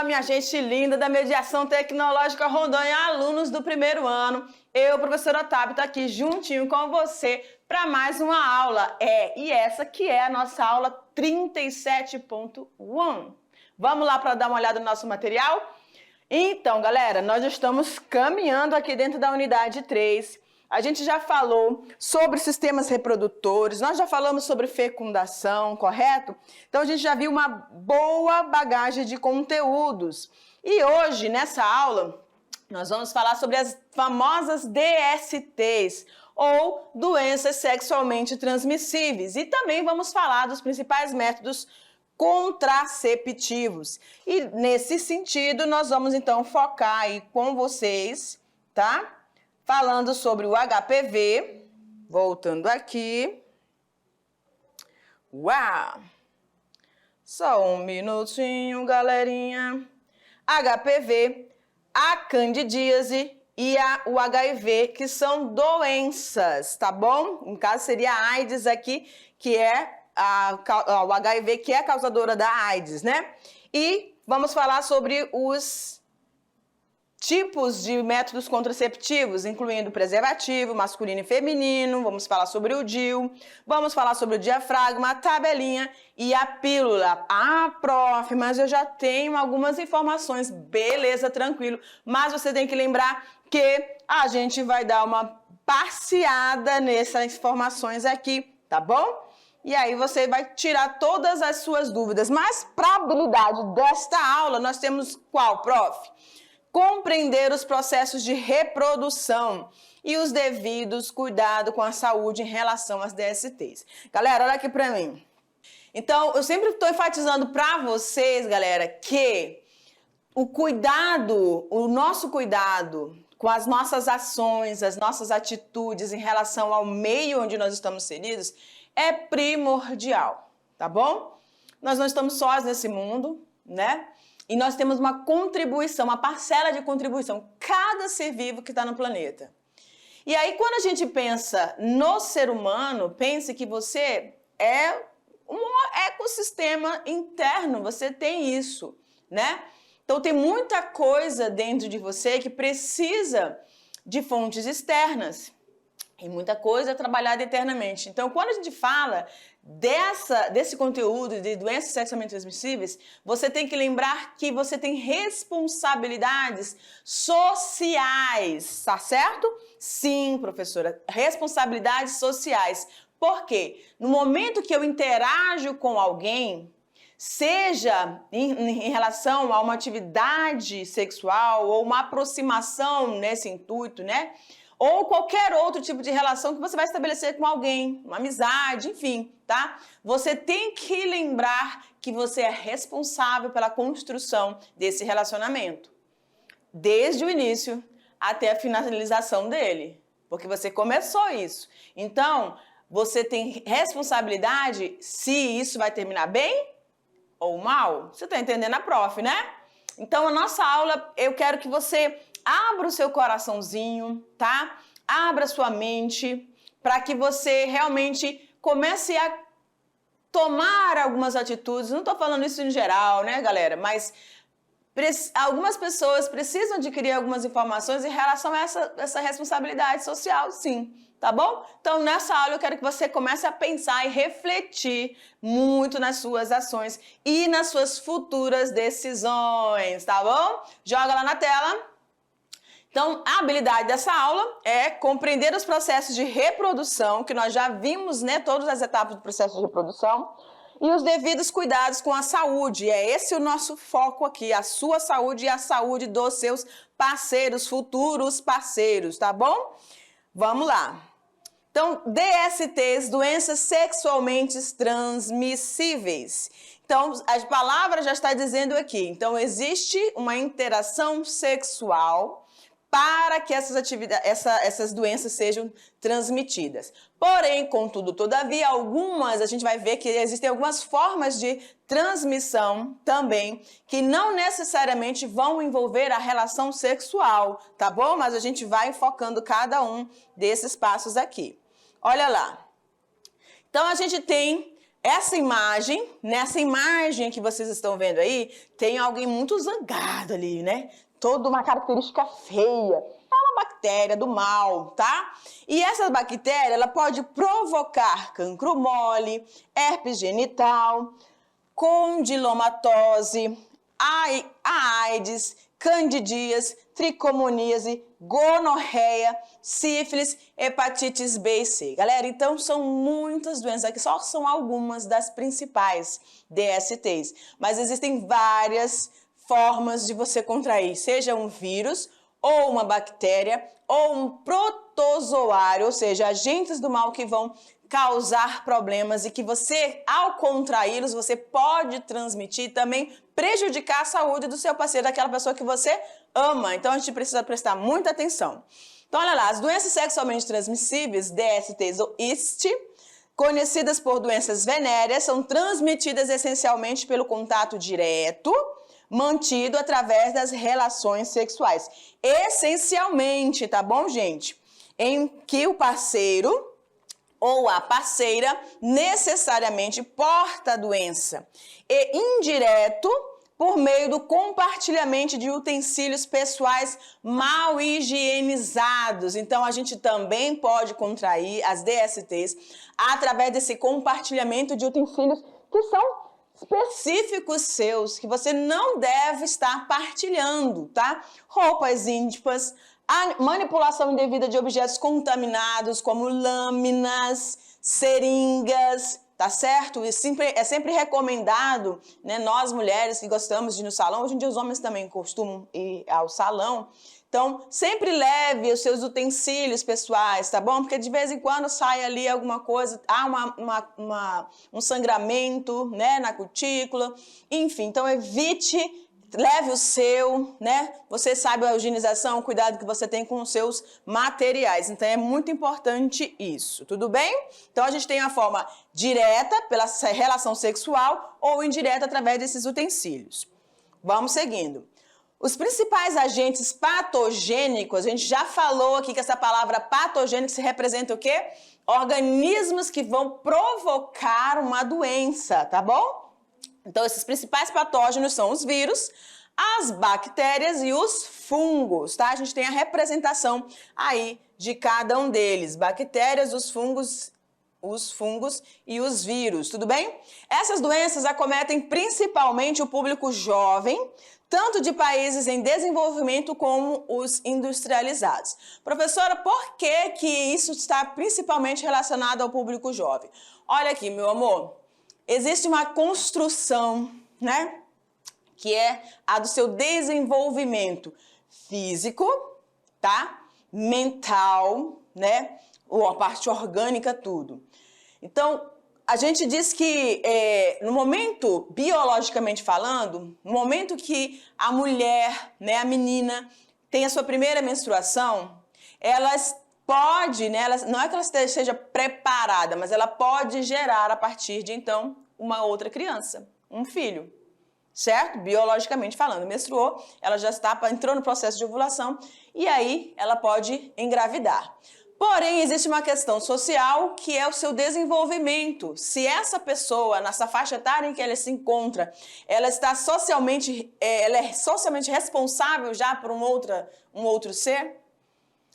minha gente linda da Mediação Tecnológica Rondônia, alunos do primeiro ano. Eu, professora Otávio, estou aqui juntinho com você para mais uma aula. E essa que é a nossa aula 37.1. Vamos lá para dar uma olhada no nosso material? Então, galera, nós estamos caminhando aqui dentro da unidade 3. A gente já falou sobre sistemas reprodutores, nós já falamos sobre fecundação, correto? Então a gente já viu uma boa bagagem de conteúdos. E hoje, nessa aula, nós vamos falar sobre as famosas DSTs, ou doenças sexualmente transmissíveis. E também vamos falar dos principais métodos contraceptivos. E nesse sentido, nós vamos então focar aí com vocês, tá? Falando sobre o HPV, voltando aqui. Uau! Só um minutinho, galerinha. HPV, a candidíase e o HIV, que são doenças, tá bom? No caso seria a AIDS aqui, que é o HIV, que é a causadora da AIDS, né? E vamos falar sobre os tipos de métodos contraceptivos, incluindo preservativo, masculino e feminino, vamos falar sobre o DIU, vamos falar sobre o diafragma, a tabelinha e a pílula. Ah, prof, mas eu já tenho algumas informações, beleza, tranquilo, mas você tem que lembrar que a gente vai dar uma passeada nessas informações aqui, tá bom? E aí você vai tirar todas as suas dúvidas, mas para a habilidade desta aula, nós temos qual, prof? Compreender os processos de reprodução e os devidos cuidados com a saúde em relação às DSTs. Galera, olha aqui pra mim. Então, eu sempre estou enfatizando para vocês, galera, que o nosso cuidado com as nossas ações, as nossas atitudes em relação ao meio onde nós estamos inseridos é primordial, tá bom? Nós não estamos sós nesse mundo, né? E nós temos uma contribuição, uma parcela de contribuição, cada ser vivo que está no planeta. E aí, quando a gente pensa no ser humano, pense que você é um ecossistema interno, você tem isso, né? Então, tem muita coisa dentro de você que precisa de fontes externas. E muita coisa é trabalhada internamente. Então, quando a gente fala desse conteúdo de doenças sexualmente transmissíveis, você tem que lembrar que você tem responsabilidades sociais, tá certo? Sim, professora, responsabilidades sociais. Por quê? No momento que eu interajo com alguém, seja em relação a uma atividade sexual ou uma aproximação nesse intuito, né? Ou qualquer outro tipo de relação que você vai estabelecer com alguém, uma amizade, enfim, tá? Você tem que lembrar que você é responsável pela construção desse relacionamento, desde o início até a finalização dele, porque você começou isso. Então, você tem responsabilidade se isso vai terminar bem ou mal. Você tá entendendo a prof, né? Então, a nossa aula, eu quero que você abra o seu coraçãozinho, tá? Abra a sua mente para que você realmente comece a tomar algumas atitudes. Não estou falando isso em geral, né, galera? Mas algumas pessoas precisam adquirir algumas informações em relação a essa responsabilidade social, sim. Tá bom? Então, nessa aula eu quero que você comece a pensar e refletir muito nas suas ações e nas suas futuras decisões, tá bom? Joga lá na tela. Então, a habilidade dessa aula é compreender os processos de reprodução, que nós já vimos, né, todas as etapas do processo de reprodução, e os devidos cuidados com a saúde. É esse o nosso foco aqui, a sua saúde e a saúde dos seus parceiros, futuros parceiros, tá bom? Vamos lá. Então, DSTs, doenças sexualmente transmissíveis. Então, a palavra já está dizendo aqui. Então, existe uma interação sexual para que essas doenças sejam transmitidas. Porém, contudo, todavia, a gente vai ver que existem algumas formas de transmissão também, que não necessariamente vão envolver a relação sexual, tá bom? Mas a gente vai focando cada um desses passos aqui. Olha lá. Então, a gente tem Nessa imagem que vocês estão vendo aí, tem alguém muito zangado ali, né? Toda uma característica feia. É uma bactéria do mal, tá? E essa bactéria, ela pode provocar cancro mole, herpes genital, condilomatose, a AIDS, candidíase, tricomoníase, gonorreia, sífilis, hepatites B e C. Galera, então são muitas doenças aqui, só são algumas das principais DSTs, mas existem várias formas de você contrair, seja um vírus, ou uma bactéria, ou um protozoário, ou seja, agentes do mal que vão causar problemas e que você, ao contraí-los, você pode transmitir também, prejudicar a saúde do seu parceiro, daquela pessoa que você ama. Então a gente precisa prestar muita atenção. Então olha lá, as doenças sexualmente transmissíveis, DSTs ou IST, conhecidas por doenças venéreas, são transmitidas essencialmente pelo contato direto, mantido através das relações sexuais. Essencialmente, tá bom, gente? Em que o parceiro ou a parceira necessariamente porta a doença. E indireto, por meio do compartilhamento de utensílios pessoais mal higienizados. Então, a gente também pode contrair as DSTs através desse compartilhamento de utensílios que são específicos seus, que você não deve estar partilhando, tá? Roupas íntimas, a manipulação indevida de objetos contaminados, como lâminas, seringas, tá certo? E é sempre recomendado, né? Nós mulheres que gostamos de ir no salão, hoje em dia os homens também costumam ir ao salão, então sempre leve os seus utensílios pessoais, tá bom? Porque de vez em quando sai ali alguma coisa, há um sangramento, né, na cutícula, enfim, então evite. Leve o seu, né? Você sabe a higienização, o cuidado que você tem com os seus materiais. Então, é muito importante isso, tudo bem? Então, a gente tem a forma direta, pela relação sexual, ou indireta, através desses utensílios. Vamos seguindo. Os principais agentes patogênicos, a gente já falou aqui que essa palavra patogênico se representa o quê? Organismos que vão provocar uma doença, tá bom? Então, esses principais patógenos são os vírus, as bactérias e os fungos, tá? A gente tem a representação aí de cada um deles, bactérias, os fungos e os vírus, tudo bem? Essas doenças acometem principalmente o público jovem, tanto de países em desenvolvimento como os industrializados. Professora, por que que isso está principalmente relacionado ao público jovem? Olha aqui, meu amor. Existe uma construção, né, que é a do seu desenvolvimento físico, tá? Mental, né? Ou a parte orgânica, tudo. Então, a gente diz que no momento, biologicamente falando, no momento que a mulher, né, a menina, tem a sua primeira menstruação, elas pode, né, não é que ela esteja preparada, mas ela pode gerar a partir de então uma outra criança, um filho, certo? Biologicamente falando, menstruou, ela já entrou no processo de ovulação e aí ela pode engravidar. Porém, existe uma questão social que é o seu desenvolvimento. Se essa pessoa, nessa faixa etária em que ela se encontra, ela está socialmente, ela é socialmente responsável já por um outro ser?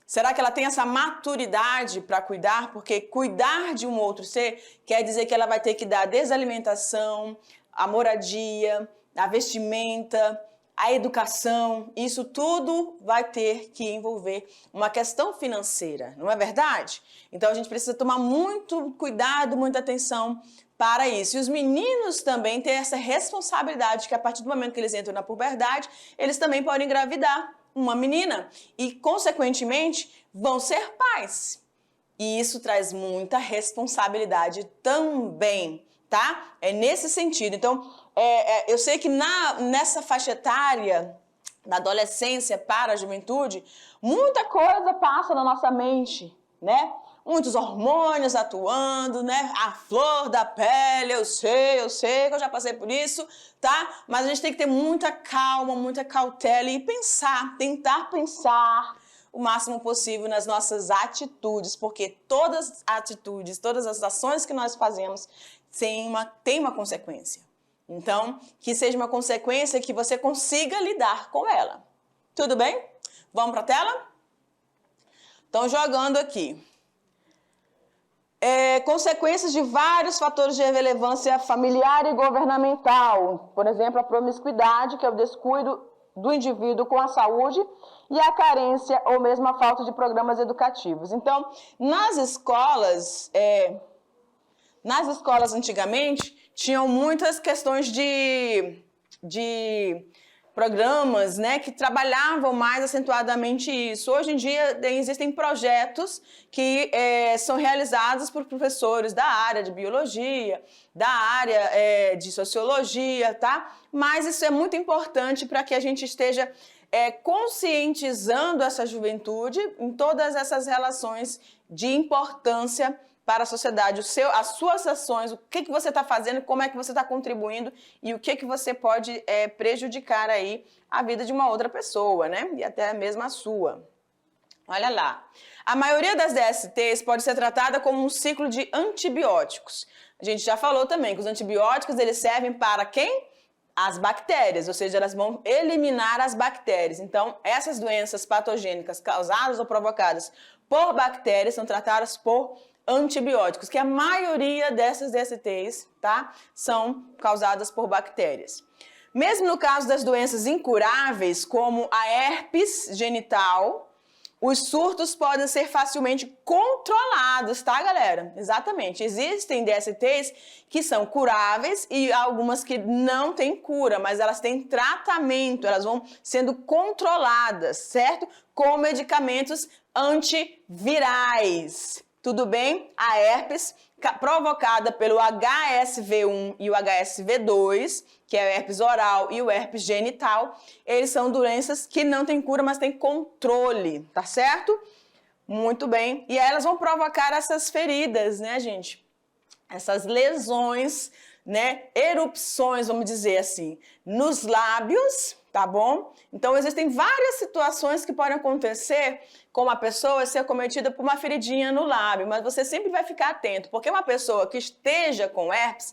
Será que ela tem essa maturidade para cuidar? Porque cuidar de um outro ser quer dizer que ela vai ter que dar a desalimentação, a moradia, a vestimenta, a educação. Isso tudo vai ter que envolver uma questão financeira, não é verdade? Então a gente precisa tomar muito cuidado, muita atenção para isso. E os meninos também têm essa responsabilidade que a partir do momento que eles entram na puberdade, eles também podem engravidar uma menina e, consequentemente, vão ser pais. E isso traz muita responsabilidade também, tá? É nesse sentido. Então, eu sei que nessa faixa etária, da adolescência para a juventude, muita coisa passa na nossa mente, né? Muitos hormônios atuando, né? A flor da pele, eu sei que eu já passei por isso, tá? Mas a gente tem que ter muita calma, muita cautela e tentar pensar o máximo possível nas nossas atitudes, porque todas as atitudes, todas as ações que nós fazemos tem uma consequência. Então, que seja uma consequência que você consiga lidar com ela. Tudo bem? Vamos para a tela? Então, jogando aqui. Consequências de vários fatores de relevância familiar e governamental. Por exemplo, a promiscuidade, que é o descuido do indivíduo com a saúde, e a carência ou mesmo a falta de programas educativos. Então, nas escolas antigamente, tinham muitas questões de programas, né, que trabalhavam mais acentuadamente isso. Hoje em dia existem projetos que são realizados por professores da área de biologia, da área de sociologia, tá? Mas isso é muito importante para que a gente esteja conscientizando essa juventude em todas essas relações de importância para a sociedade, as suas ações, o que você está fazendo, como é que você está contribuindo e o que você pode prejudicar aí a vida de uma outra pessoa, né? E até mesmo a sua. Olha lá. A maioria das DSTs pode ser tratada como um ciclo de antibióticos. A gente já falou também que os antibióticos eles servem para quem? As bactérias, ou seja, elas vão eliminar as bactérias. Então, essas doenças patogênicas causadas ou provocadas por bactérias são tratadas por antibióticos, que a maioria dessas DSTs, tá, são causadas por bactérias. Mesmo no caso das doenças incuráveis, como a herpes genital, os surtos podem ser facilmente controlados, tá, galera? Exatamente. Existem DSTs que são curáveis e algumas que não têm cura, mas elas têm tratamento, elas vão sendo controladas, certo? Com medicamentos antivirais. Tudo bem? A herpes provocada pelo HSV1 e o HSV2, que é o herpes oral e o herpes genital, eles são doenças que não têm cura, mas têm controle, tá certo? Muito bem. E aí elas vão provocar essas feridas, né, gente? Essas lesões, né? Erupções, vamos dizer assim, nos lábios, tá bom? Então, existem várias situações que podem acontecer com uma pessoa ser acometida por uma feridinha no lábio, mas você sempre vai ficar atento, porque uma pessoa que esteja com herpes,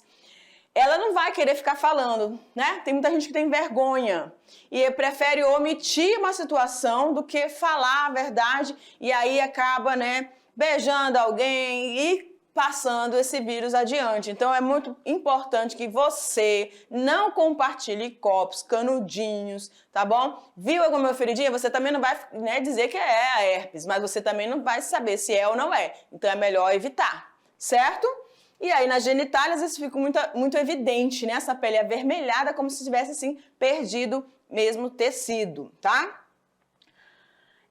ela não vai querer ficar falando, né? Tem muita gente que tem vergonha e prefere omitir uma situação do que falar a verdade e aí acaba, né, beijando alguém e passando esse vírus adiante. Então, é muito importante que você não compartilhe copos, canudinhos, tá bom? Viu alguma feridinha? Você também não vai, né, dizer que é a herpes, mas você também não vai saber se é ou não é. Então, é melhor evitar, certo? E aí, nas genitálias, isso fica muito evidente, né? Essa pele avermelhada, como se tivesse, assim, perdido mesmo tecido, tá?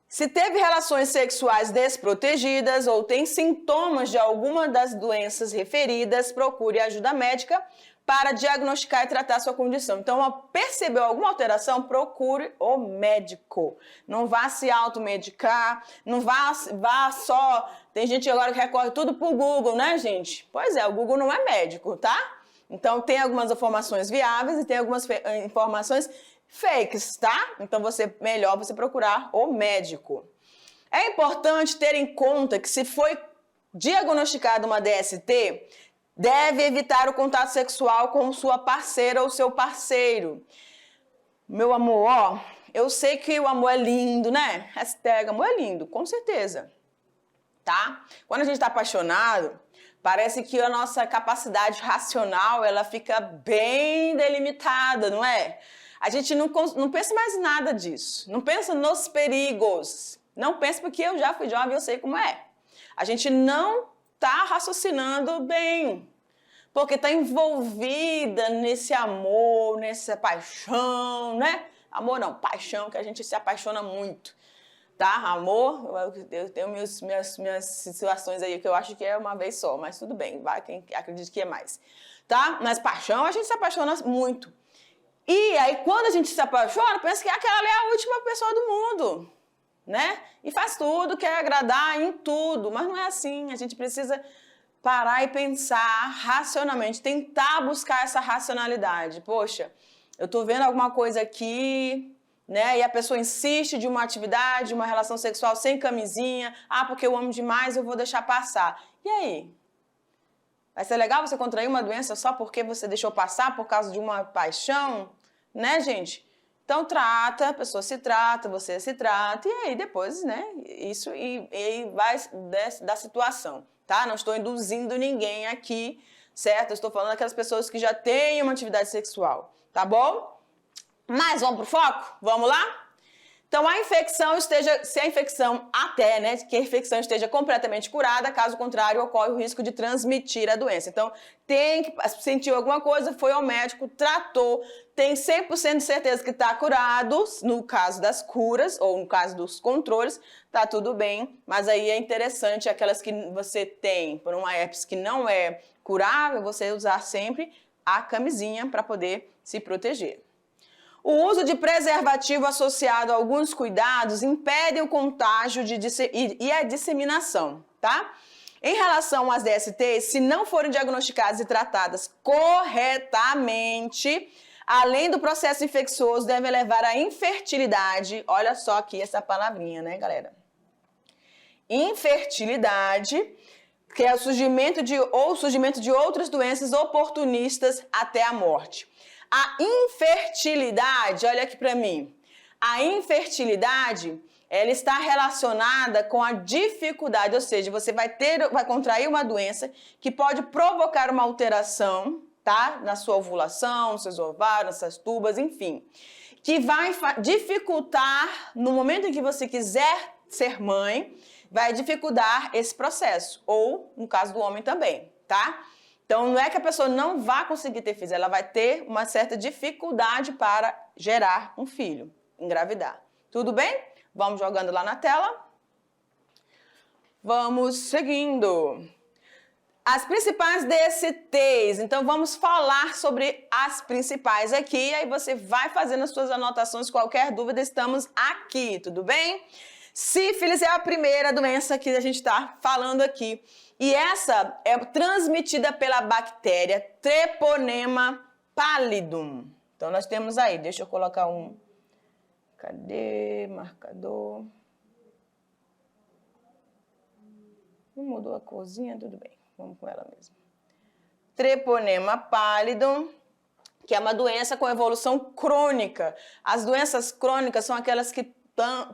Se teve relações sexuais desprotegidas ou tem sintomas de alguma das doenças referidas, procure ajuda médica para diagnosticar e tratar a sua condição. Então, percebeu alguma alteração? Procure o médico. Não vá se automedicar, não vá só... Tem gente agora que recorre tudo pro Google, né, gente? Pois é, o Google não é médico, tá? Então, tem algumas informações viáveis e tem algumas informações fakes, tá? Então, melhor você procurar o médico. É importante ter em conta que se foi diagnosticada uma DST, deve evitar o contato sexual com sua parceira ou seu parceiro. Meu amor, ó, eu sei que o amor é lindo, né? Hashtag amor é lindo, com certeza, tá? Quando a gente tá apaixonado, parece que a nossa capacidade racional, ela fica bem delimitada, não é? A gente não pensa mais em nada disso, não pensa nos perigos, não pensa porque eu já fui jovem e eu sei como é. A gente não está raciocinando bem, porque está envolvida nesse amor, nessa paixão, né? Amor não, paixão, que a gente se apaixona muito, tá? Amor, eu tenho minhas situações aí que eu acho que é uma vez só, mas tudo bem, vai quem acredita que é mais, tá? Mas paixão, a gente se apaixona muito. E aí, quando a gente se apaixona, pensa que aquela ali é a última pessoa do mundo, né? E faz tudo, quer agradar em tudo, mas não é assim. A gente precisa parar e pensar racionalmente, tentar buscar essa racionalidade. Poxa, eu tô vendo alguma coisa aqui, né? E a pessoa insiste de uma atividade, uma relação sexual sem camisinha. Ah, porque eu amo demais, eu vou deixar passar. E aí? Vai ser legal você contrair uma doença só porque você deixou passar por causa de uma paixão, né, gente? Então trata, a pessoa se trata, você se trata, e aí depois, né, isso e vai da situação, tá? Não estou induzindo ninguém aqui, certo? Eu estou falando daquelas pessoas que já têm uma atividade sexual, tá bom? Mas vamos pro foco? Vamos lá? Então, se a infecção que a infecção esteja completamente curada, caso contrário, ocorre o risco de transmitir a doença. Então, tem que sentiu alguma coisa, foi ao médico, tratou, tem 100% de certeza que está curado, no caso das curas, ou no caso dos controles, tá tudo bem, mas aí é interessante aquelas que você tem por uma herpes que não é curável, você usar sempre a camisinha para poder se proteger. O uso de preservativo associado a alguns cuidados impede o contágio e a disseminação, tá? Em relação às DSTs, se não forem diagnosticadas e tratadas corretamente, além do processo infeccioso, devem levar à infertilidade. Olha só aqui essa palavrinha, né, galera? Infertilidade, que é o surgimento de outras doenças oportunistas até a morte. A infertilidade, olha aqui para mim, a infertilidade, ela está relacionada com a dificuldade, ou seja, você vai contrair uma doença que pode provocar uma alteração, tá? Na sua ovulação, nos seus ovários, nas suas tubas, enfim, que vai dificultar, no momento em que você quiser ser mãe, vai dificultar esse processo, ou no caso do homem também, tá? Então, não é que a pessoa não vá conseguir ter filhos, ela vai ter uma certa dificuldade para gerar um filho, engravidar. Tudo bem? Vamos jogando lá na tela. Vamos seguindo. As principais DSTs. Então, vamos falar sobre as principais aqui. Aí você vai fazendo as suas anotações. Qualquer dúvida, estamos aqui, tudo bem? Sífilis é a primeira doença que a gente está falando aqui. E essa é transmitida pela bactéria Treponema pallidum. Então, nós temos aí, deixa eu colocar um... Cadê? Marcador. Não mudou a corzinha? Tudo bem, vamos com ela mesmo. Treponema pallidum, que é uma doença com evolução crônica. As doenças crônicas são aquelas que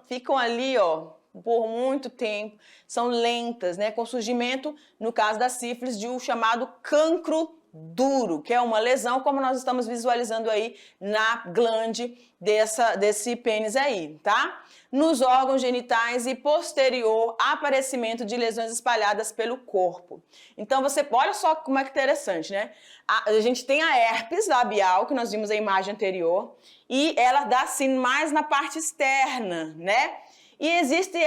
ficam ali, ó, por muito tempo, são lentas, né? Com surgimento, no caso da sífilis, de um chamado cancro duro, que é uma lesão, como nós estamos visualizando aí na glande desse pênis aí, tá? Nos órgãos genitais e posterior aparecimento de lesões espalhadas pelo corpo. Então, olha só como é que interessante, né? A gente tem a herpes labial, que nós vimos a imagem anterior, e ela dá sim mais na parte externa, né? E existe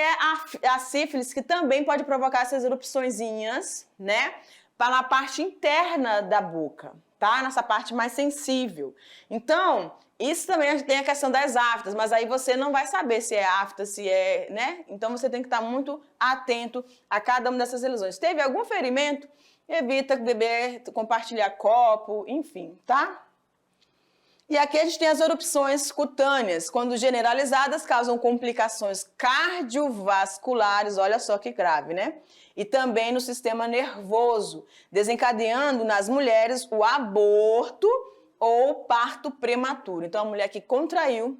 a sífilis, que também pode provocar essas erupçõezinhas, né? Na parte interna da boca, tá? Nessa parte mais sensível. Então, isso também tem a questão das aftas, mas aí você não vai saber se é afta, se é, né? Então, você tem que estar muito atento a cada uma dessas lesões. Teve algum ferimento? Evita beber, compartilhar copo, enfim, tá? E aqui a gente tem as erupções cutâneas, quando generalizadas, causam complicações cardiovasculares, olha só que grave, né? E também no sistema nervoso, desencadeando nas mulheres o aborto ou parto prematuro. Então, a mulher que contraiu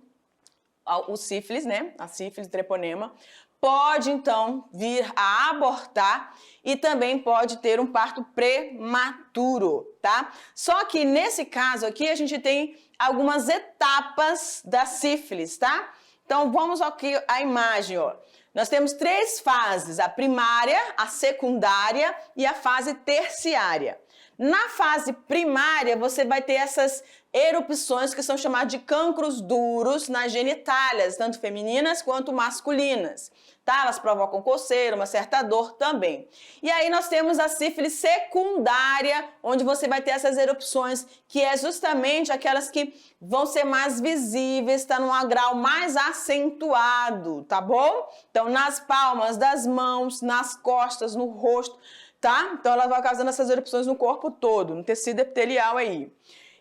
o sífilis, né? A sífilis treponema, pode então vir a abortar e também pode ter um parto prematuro, tá? Só que nesse caso aqui a gente tem algumas etapas da sífilis, tá? Então vamos aqui à imagem, ó. Nós temos 3 fases, a primária, a secundária e a fase terciária. Na fase primária, você vai ter essas erupções que são chamadas de cancros duros nas genitálias, tanto femininas quanto masculinas. Tá? Elas provocam coceira, uma certa dor também. E aí nós temos a sífilis secundária, onde você vai ter essas erupções, que é justamente aquelas que vão ser mais visíveis, está num grau mais acentuado, tá bom? Então, nas palmas das mãos, nas costas, no rosto, tá? Então, ela vai causando essas erupções no corpo todo, no tecido epitelial aí.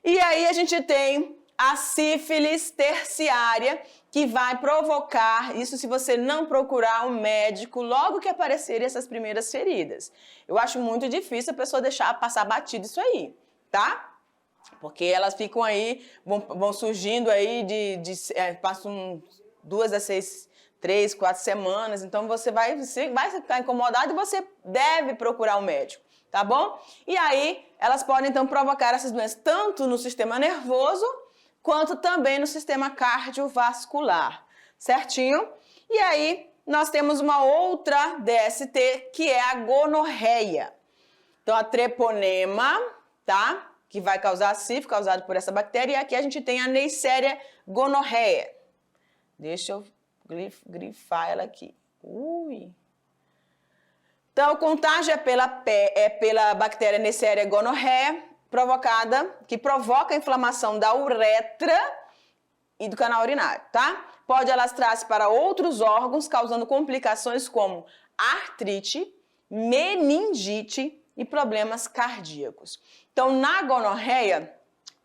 E aí a gente tem a sífilis terciária, que vai provocar isso se você não procurar um médico logo que aparecerem essas primeiras feridas. Eu acho muito difícil a pessoa deixar passar batido isso aí, tá? Porque elas ficam aí, vão surgindo aí passam 2 a 6, 3, 4 semanas, então você vai ficar incomodado e você deve procurar um médico, tá bom? E aí elas podem então provocar essas doenças tanto no sistema nervoso quanto também no sistema cardiovascular, certinho? E aí nós temos uma outra DST que é a gonorreia. Então a treponema, tá? Que vai causar sífilis, causado por essa bactéria, e aqui a gente tem a Neisseria gonorreia. Deixa eu grifar ela aqui. Então, o contágio é pela bactéria Neisseria gonorreia, que provoca a inflamação da uretra e do canal urinário, tá? Pode alastrar-se para outros órgãos, causando complicações como artrite, meningite e problemas cardíacos. Então, na gonorreia,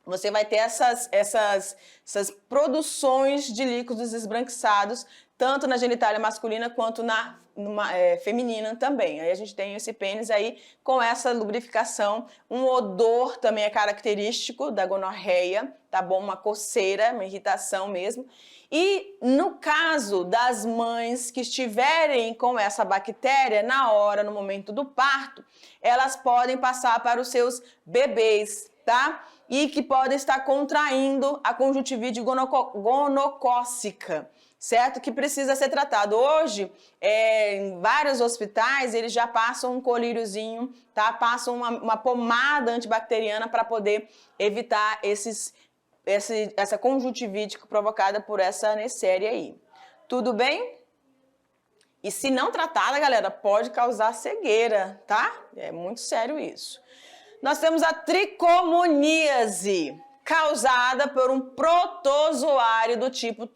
você vai ter essas produções de líquidos esbranquiçados, tanto na genitália masculina quanto na feminina também. Aí a gente tem esse pênis aí com essa lubrificação. Um odor também é característico da gonorreia, tá bom? Uma coceira, uma irritação mesmo. E no caso das mães que estiverem com essa bactéria, no momento do parto, elas podem passar para os seus bebês, tá? E que podem estar contraindo a conjuntivite gonocócica, certo? Que precisa ser tratado. Hoje, em vários hospitais, eles já passam um colíriozinho, tá? Passam uma pomada antibacteriana para poder evitar essa conjuntivite provocada por essa Neisseria aí. Tudo bem? E se não tratada, galera, pode causar cegueira, tá? É muito sério isso. Nós temos a tricomoníase, causada por um protozoário do tipo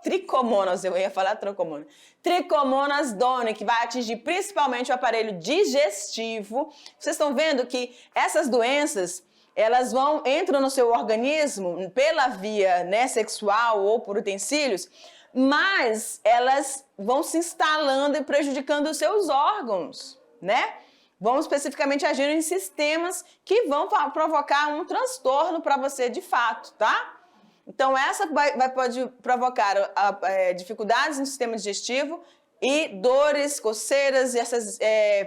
Trichomonas, eu ia falar Trichomonas. Trichomonas doni, que vai atingir principalmente o aparelho digestivo. Vocês estão vendo que essas doenças, elas entram no seu organismo pela via, né, sexual ou por utensílios, mas elas vão se instalando e prejudicando os seus órgãos, né? Vão especificamente agir em sistemas que vão provocar um transtorno para você de fato, tá? Então, essa pode provocar dificuldades no sistema digestivo e dores, coceiras e essas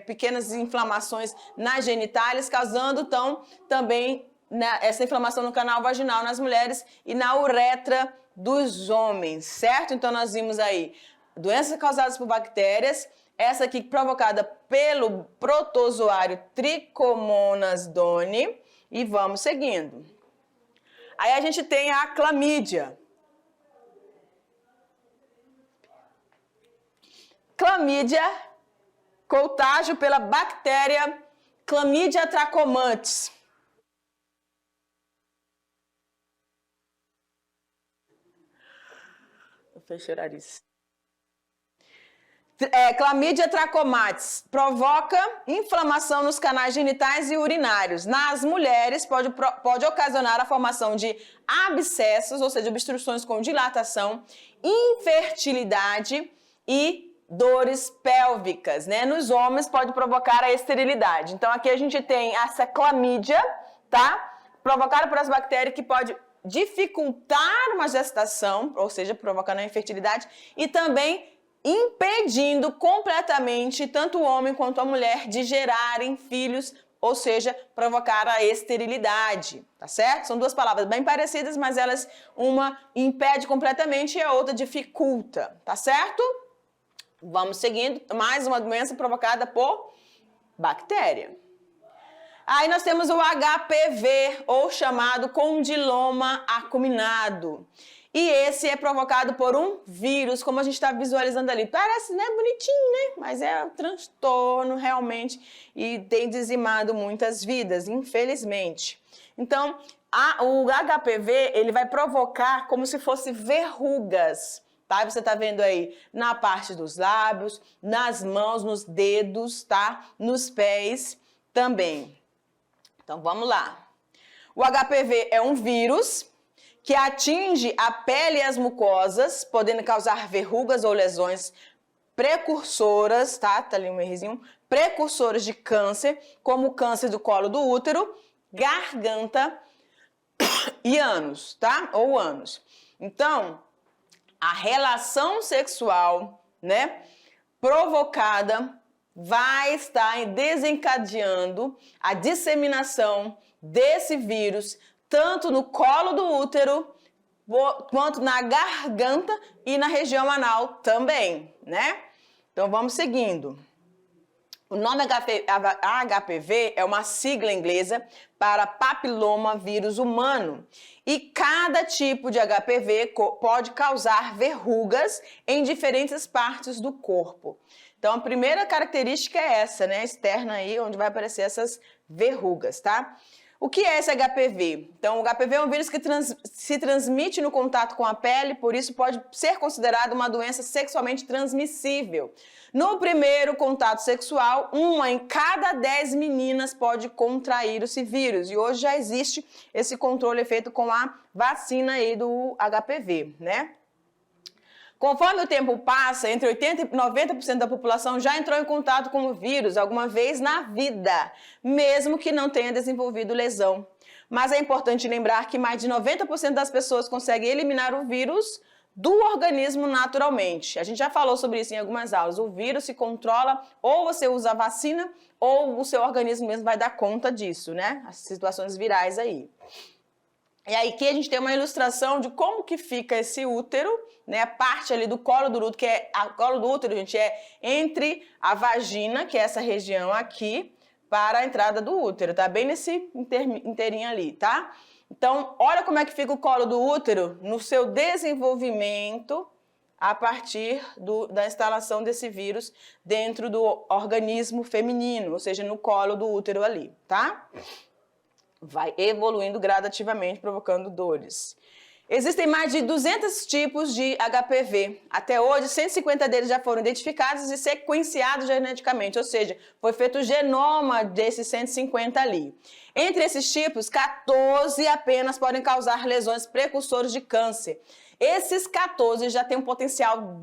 pequenas inflamações nas genitálias, causando então também essa inflamação no canal vaginal nas mulheres e na uretra dos homens, certo? Então, nós vimos aí doenças causadas por bactérias, essa aqui provocada pelo protozoário Trichomonas doni, e vamos seguindo. Aí a gente tem a clamídia. Clamídia, contágio pela bactéria Chlamydia trachomatis. Eu fechei o nariz. Chlamydia trachomatis provoca inflamação nos canais genitais e urinários. Nas mulheres, pode ocasionar a formação de abscessos, ou seja, obstruções com dilatação, infertilidade e dores pélvicas, né? Nos homens, pode provocar a esterilidade. Então, aqui a gente tem essa clamídia, tá? Provocada por essa bactéria que pode dificultar uma gestação, ou seja, provocando a infertilidade, e também impedindo completamente tanto o homem quanto a mulher de gerarem filhos, ou seja, provocar a esterilidade, tá certo? São duas palavras bem parecidas, mas elas, uma impede completamente e a outra dificulta, tá certo? Vamos seguindo, mais uma doença provocada por bactéria. Aí nós temos o HPV, ou chamado condiloma acuminado. E esse é provocado por um vírus, como a gente está visualizando ali. Parece, né, bonitinho, né? Mas é um transtorno realmente e tem dizimado muitas vidas, infelizmente. Então, o HPV, ele vai provocar como se fosse verrugas, tá? Você tá vendo aí na parte dos lábios, nas mãos, nos dedos, tá? Nos pés também. Então, vamos lá. O HPV é um vírus que atinge a pele e as mucosas, podendo causar verrugas ou lesões precursoras, tá? Tá ali um errozinho. Precursoras de câncer, como o câncer do colo do útero, garganta e ânus, tá? Ou ânus. Então, a relação sexual, né, provocada vai estar desencadeando a disseminação desse vírus tanto no colo do útero quanto na garganta e na região anal também, né? Então vamos seguindo. O nome HPV é uma sigla inglesa para papiloma vírus humano e cada tipo de HPV pode causar verrugas em diferentes partes do corpo. Então a primeira característica é essa, né, externa aí, onde vai aparecer essas verrugas, tá? O que é esse HPV? Então, o HPV é um vírus que se transmite no contato com a pele, por isso pode ser considerado uma doença sexualmente transmissível. No primeiro contato sexual, 1 em cada 10 meninas pode contrair esse vírus. E hoje já existe esse controle feito com a vacina aí do HPV, né? Conforme o tempo passa, entre 80% e 90% da população já entrou em contato com o vírus alguma vez na vida, mesmo que não tenha desenvolvido lesão. Mas é importante lembrar que mais de 90% das pessoas conseguem eliminar o vírus do organismo naturalmente. A gente já falou sobre isso em algumas aulas. O vírus se controla, ou você usa a vacina, ou o seu organismo mesmo vai dar conta disso, né? As situações virais aí. E aí aqui a gente tem uma ilustração de como que fica esse útero, né? A parte ali do colo do útero, que é a colo do útero, gente, é entre a vagina, que é essa região aqui, para a entrada do útero, tá? Bem nesse inteirinho ali, tá? Então, olha como é que fica o colo do útero no seu desenvolvimento a partir da instalação desse vírus dentro do organismo feminino, ou seja, no colo do útero ali, tá? Vai evoluindo gradativamente, provocando dores. Existem mais de 200 tipos de HPV. Até hoje, 150 deles já foram identificados e sequenciados geneticamente, ou seja, foi feito o genoma desses 150 ali. Entre esses tipos, 14 apenas podem causar lesões precursoras de câncer. Esses 14 já têm um potencial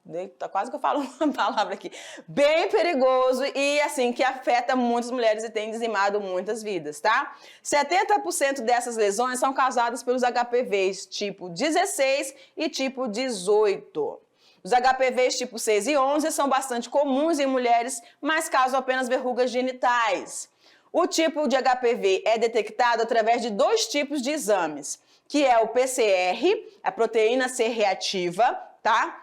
Eita, quase que eu falo uma palavra aqui. Bem perigoso e, assim, que afeta muitas mulheres e tem dizimado muitas vidas, tá? 70% dessas lesões são causadas pelos HPVs tipo 16 e tipo 18. Os HPVs tipo 6 e 11 são bastante comuns em mulheres, mas causam apenas verrugas genitais. O tipo de HPV é detectado através de 2 tipos de exames, que é o PCR, a proteína C reativa, tá?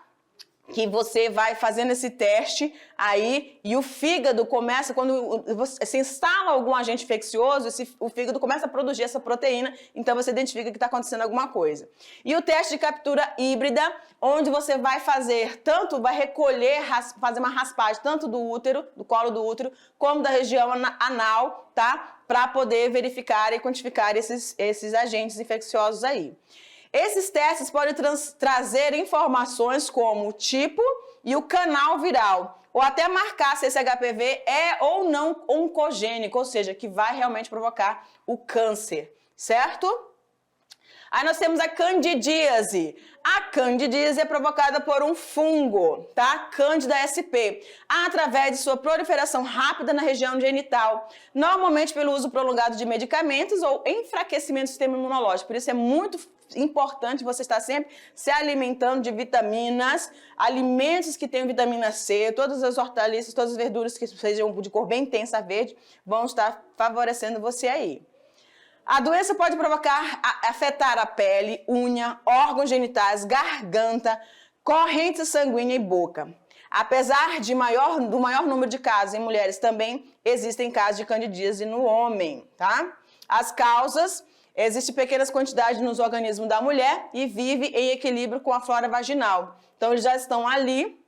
Que você vai fazendo esse teste aí e o fígado começa, quando você instala algum agente infeccioso, o fígado começa a produzir essa proteína, então você identifica que está acontecendo alguma coisa. E o teste de captura híbrida, onde você vai fazer vai recolher, fazer uma raspagem tanto do útero, do colo do útero, como da região anal, tá? Para poder verificar e quantificar esses agentes infecciosos aí. Esses testes podem trazer informações como o tipo e o canal viral, ou até marcar se esse HPV é ou não oncogênico, ou seja, que vai realmente provocar o câncer, certo? Aí nós temos a candidíase. A candidíase é provocada por um fungo, tá? Candida sp, através de sua proliferação rápida na região genital, normalmente pelo uso prolongado de medicamentos ou enfraquecimento do sistema imunológico. Por isso é muito importante você estar sempre se alimentando de vitaminas, alimentos que tenham vitamina C, todas as hortaliças, todas as verduras que sejam de cor bem intensa verde, vão estar favorecendo você aí. A doença pode afetar a pele, unha, órgãos genitais, garganta, corrente sanguínea e boca. Apesar do maior número de casos em mulheres, também existem casos de candidíase no homem, tá? As causas: existem pequenas quantidades nos organismos da mulher e vive em equilíbrio com a flora vaginal. Então, eles já estão ali,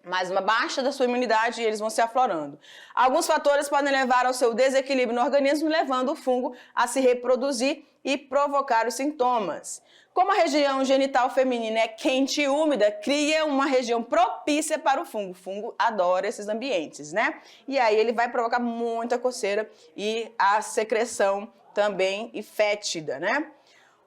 mas uma baixa da sua imunidade e eles vão se aflorando. Alguns fatores podem levar ao seu desequilíbrio no organismo, levando o fungo a se reproduzir e provocar os sintomas. Como a região genital feminina é quente e úmida, cria uma região propícia para o fungo. O fungo adora esses ambientes, né? E aí ele vai provocar muita coceira e a secreção também fétida, né?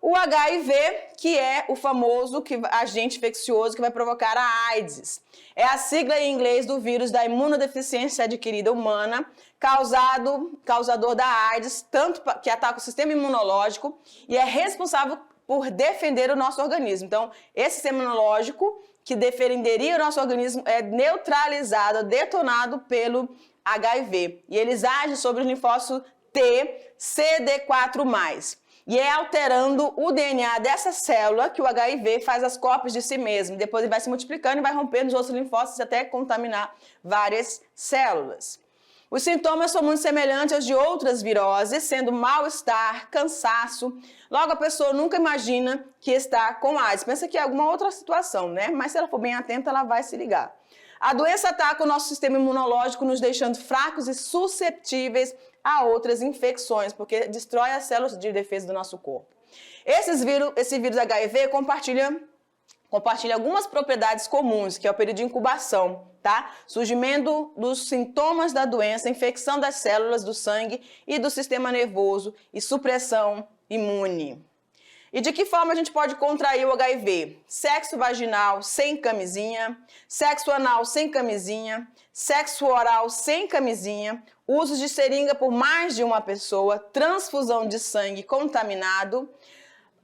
o HIV, que é o famoso agente infeccioso que vai provocar a AIDS. É a sigla em inglês do vírus da imunodeficiência adquirida humana, causador da AIDS, tanto que ataca o sistema imunológico e é responsável por defender o nosso organismo. Então, esse sistema imunológico que defenderia o nosso organismo é neutralizado, detonado pelo HIV. E eles agem sobre o linfócito T, CD4+. E é alterando o DNA dessa célula que o HIV faz as cópias de si mesmo. Depois ele vai se multiplicando e vai rompendo os outros linfócitos até contaminar várias células. Os sintomas são muito semelhantes aos de outras viroses, sendo mal-estar, cansaço. Logo, a pessoa nunca imagina que está com AIDS. Pensa que é alguma outra situação, né? Mas se ela for bem atenta, ela vai se ligar. A doença ataca o nosso sistema imunológico, nos deixando fracos e susceptíveis a outras infecções, porque destrói as células de defesa do nosso corpo. Esse vírus HIV compartilha algumas propriedades comuns, que é o período de incubação, tá? Surgimento dos sintomas da doença, infecção das células do sangue e do sistema nervoso e supressão imune. E de que forma a gente pode contrair o HIV? Sexo vaginal sem camisinha, sexo anal sem camisinha, sexo oral sem camisinha, uso de seringa por mais de uma pessoa, transfusão de sangue contaminado,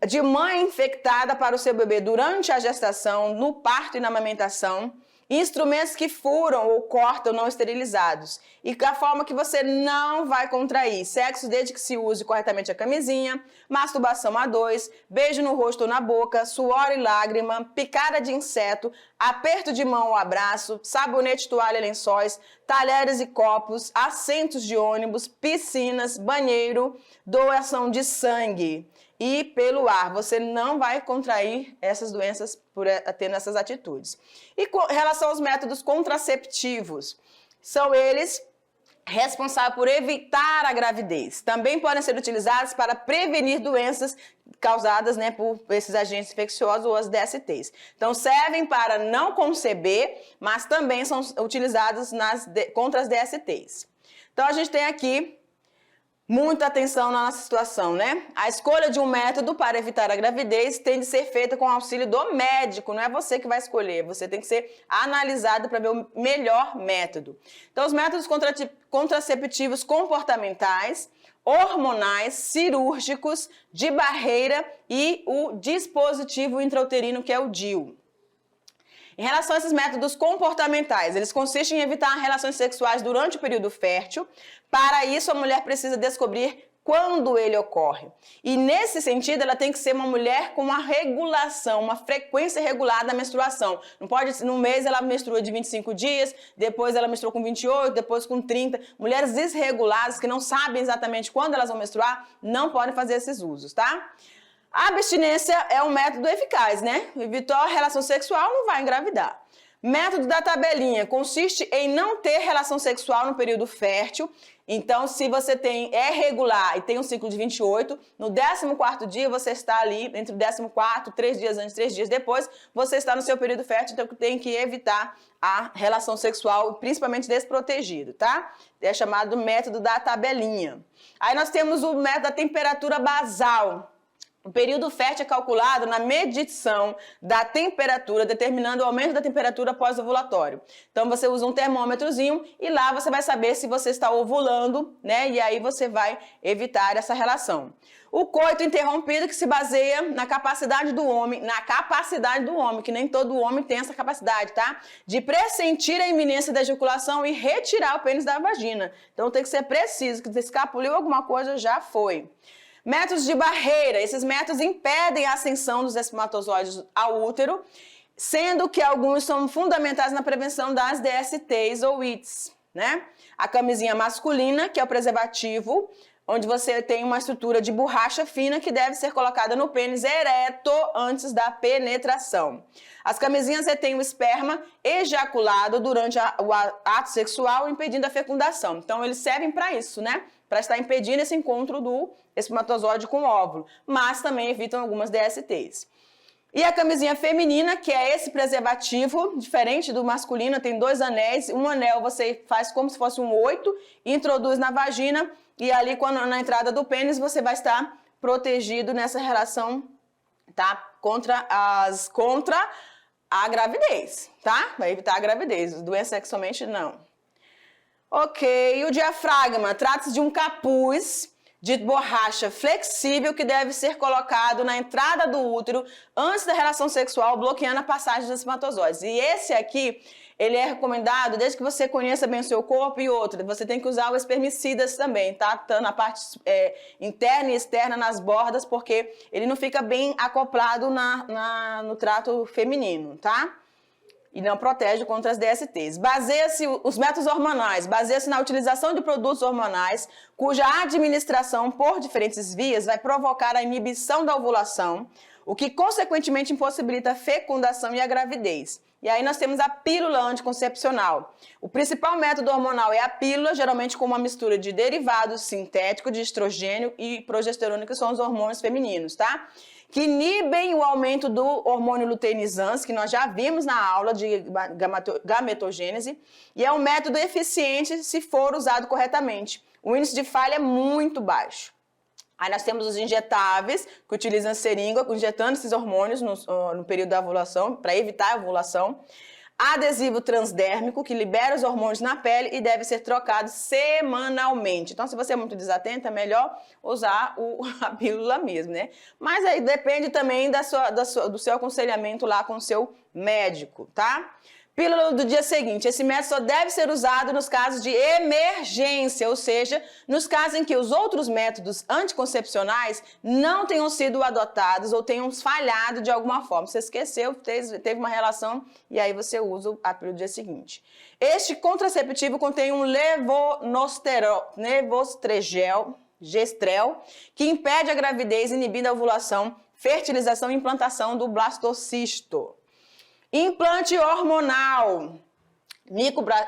de mãe infectada para o seu bebê durante a gestação, no parto e na amamentação, instrumentos que furam ou cortam não esterilizados. E a forma que você não vai contrair: sexo desde que se use corretamente a camisinha, masturbação a dois, beijo no rosto ou na boca, suor e lágrima, picada de inseto, aperto de mão ou abraço, sabonete, toalha, lençóis, talheres e copos, assentos de ônibus, piscinas, banheiro, doação de sangue. E pelo ar, você não vai contrair essas doenças por tendo essas atitudes. E com relação aos métodos contraceptivos, são eles responsáveis por evitar a gravidez. Também podem ser utilizados para prevenir doenças causadas, né, por esses agentes infecciosos ou as DSTs. Então, servem para não conceber, mas também são utilizados contra as DSTs. Então, a gente tem aqui muita atenção na nossa situação, né? A escolha de um método para evitar a gravidez tem de ser feita com o auxílio do médico, não é você que vai escolher, você tem que ser analisado para ver o melhor método. Então, os métodos contraceptivos comportamentais, hormonais, cirúrgicos, de barreira e o dispositivo intrauterino, que é o DIU. Em relação a esses métodos comportamentais, eles consistem em evitar relações sexuais durante o período fértil. Para isso, a mulher precisa descobrir quando ele ocorre. E nesse sentido, ela tem que ser uma mulher com uma regulação, uma frequência regular da menstruação. Não pode, no mês ela menstrua de 25 dias, depois ela menstrua com 28, depois com 30. Mulheres desreguladas, que não sabem exatamente quando elas vão menstruar, não podem fazer esses usos, tá? A abstinência é um método eficaz, né? Evitar a relação sexual, não vai engravidar. Método da tabelinha consiste em não ter relação sexual no período fértil. Então, se você é regular e tem um ciclo de 28, no 14º dia você está ali, entre o 14º, 3 dias antes, 3 dias depois, você está no seu período fértil, então tem que evitar a relação sexual, principalmente desprotegido, tá? É chamado método da tabelinha. Aí nós temos o método da temperatura basal. O período fértil é calculado na medição da temperatura, determinando o aumento da temperatura pós-ovulatório. Então, você usa um termômetrozinho e lá você vai saber se você está ovulando, né? E aí você vai evitar essa relação. O coito interrompido, que se baseia na capacidade do homem, que nem todo homem tem essa capacidade, tá? De pressentir a iminência da ejaculação e retirar o pênis da vagina. Então, tem que ser preciso, que escapuliu alguma coisa, já foi. Métodos de barreira. Esses métodos impedem a ascensão dos espermatozoides ao útero, sendo que alguns são fundamentais na prevenção das DSTs ou ITs, né? A camisinha masculina, que é o preservativo, onde você tem uma estrutura de borracha fina que deve ser colocada no pênis ereto antes da penetração. As camisinhas retêm o esperma ejaculado durante o ato sexual, impedindo a fecundação. Então, eles servem para isso, né? Para estar impedindo esse encontro do espermatozoide com o óvulo, mas também evitam algumas DSTs. E a camisinha feminina, que é esse preservativo, diferente do masculino, tem 2 anéis. Um anel você faz como se fosse um 8, introduz na vagina e ali na entrada do pênis você vai estar protegido nessa relação, tá? Contra a gravidez, tá? Vai evitar a gravidez. Doença sexualmente, não. Ok, o diafragma trata-se de um capuz de borracha flexível que deve ser colocado na entrada do útero antes da relação sexual, bloqueando a passagem dos espermatozoides. E esse aqui, ele é recomendado desde que você conheça bem o seu corpo e outra. Você tem que usar o espermicidas também, tá? Tanto na parte interna e externa, nas bordas, porque ele não fica bem acoplado no trato feminino, tá? E não protege contra as DSTs. Os métodos hormonais, baseia-se na utilização de produtos hormonais, cuja administração por diferentes vias vai provocar a inibição da ovulação, o que consequentemente impossibilita a fecundação e a gravidez. E aí nós temos a pílula anticoncepcional. O principal método hormonal é a pílula, geralmente com uma mistura de derivados sintéticos de estrogênio e progesterona, que são os hormônios femininos, tá? Que inibem o aumento do hormônio luteinizante, que nós já vimos na aula de gametogênese, e é um método eficiente se for usado corretamente. O índice de falha é muito baixo. Aí nós temos os injetáveis, que utilizam a seringa, injetando esses hormônios no período da ovulação, para evitar a ovulação. Adesivo transdérmico, que libera os hormônios na pele e deve ser trocado semanalmente. Então, se você é muito desatenta, é melhor usar a pílula mesmo, né? Mas aí depende também do seu aconselhamento lá com o seu médico, tá? Pílula do dia seguinte. Esse método só deve ser usado nos casos de emergência, ou seja, nos casos em que os outros métodos anticoncepcionais não tenham sido adotados ou tenham falhado de alguma forma. Você esqueceu, teve uma relação e aí você usa a pílula do dia seguinte. Este contraceptivo contém um levonorgestrel, que impede a gravidez, inibindo a ovulação, fertilização e implantação do blastocisto. Implante hormonal,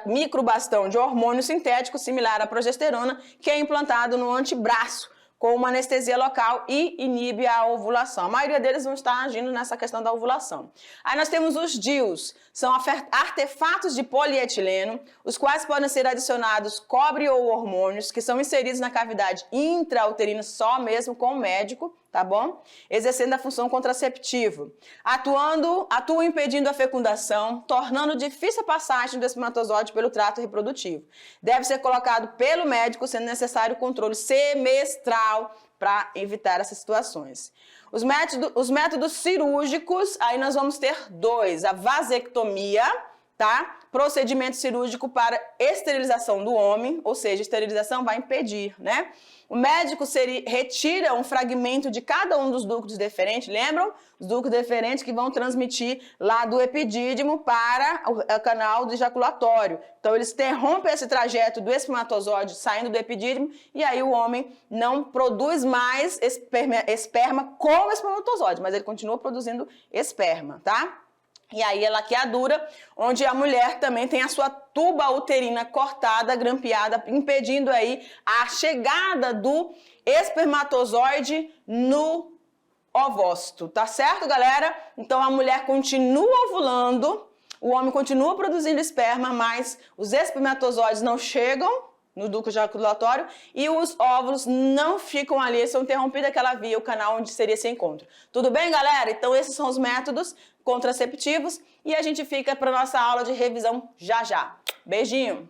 microbastão de hormônio sintético similar à progesterona, que é implantado no antebraço com uma anestesia local e inibe a ovulação. A maioria deles vão estar agindo nessa questão da ovulação. Aí nós temos os DIUs, são artefatos de polietileno, os quais podem ser adicionados cobre ou hormônios, que são inseridos na cavidade intrauterina só mesmo com o médico, tá bom? Exercendo a função contraceptiva. Atuam impedindo a fecundação, tornando difícil a passagem do espermatozoide pelo trato reprodutivo. Deve ser colocado pelo médico, sendo necessário o controle semestral para evitar essas situações. Os métodos cirúrgicos, aí nós vamos ter dois. A vasectomia, tá? Procedimento cirúrgico para esterilização do homem, ou seja, esterilização vai impedir, né? O médico retira um fragmento de cada um dos ductos deferentes, lembram? Os ductos deferentes que vão transmitir lá do epidídimo para o canal do ejaculatório. Então, eles interrompem esse trajeto do espermatozoide saindo do epidídimo e aí o homem não produz mais esperma com o espermatozoide, mas ele continua produzindo esperma, tá? E aí a laqueadura, onde a mulher também tem a sua tuba uterina cortada, grampeada, impedindo aí a chegada do espermatozoide no ovócito, tá certo, galera? Então a mulher continua ovulando, o homem continua produzindo esperma, mas os espermatozoides não chegam no ducto ejaculatório e os óvulos não ficam ali, são interrompidos aquela via, o canal onde seria esse encontro. Tudo bem, galera? Então esses são os métodos contraceptivos e a gente fica para nossa aula de revisão já já. Beijinho!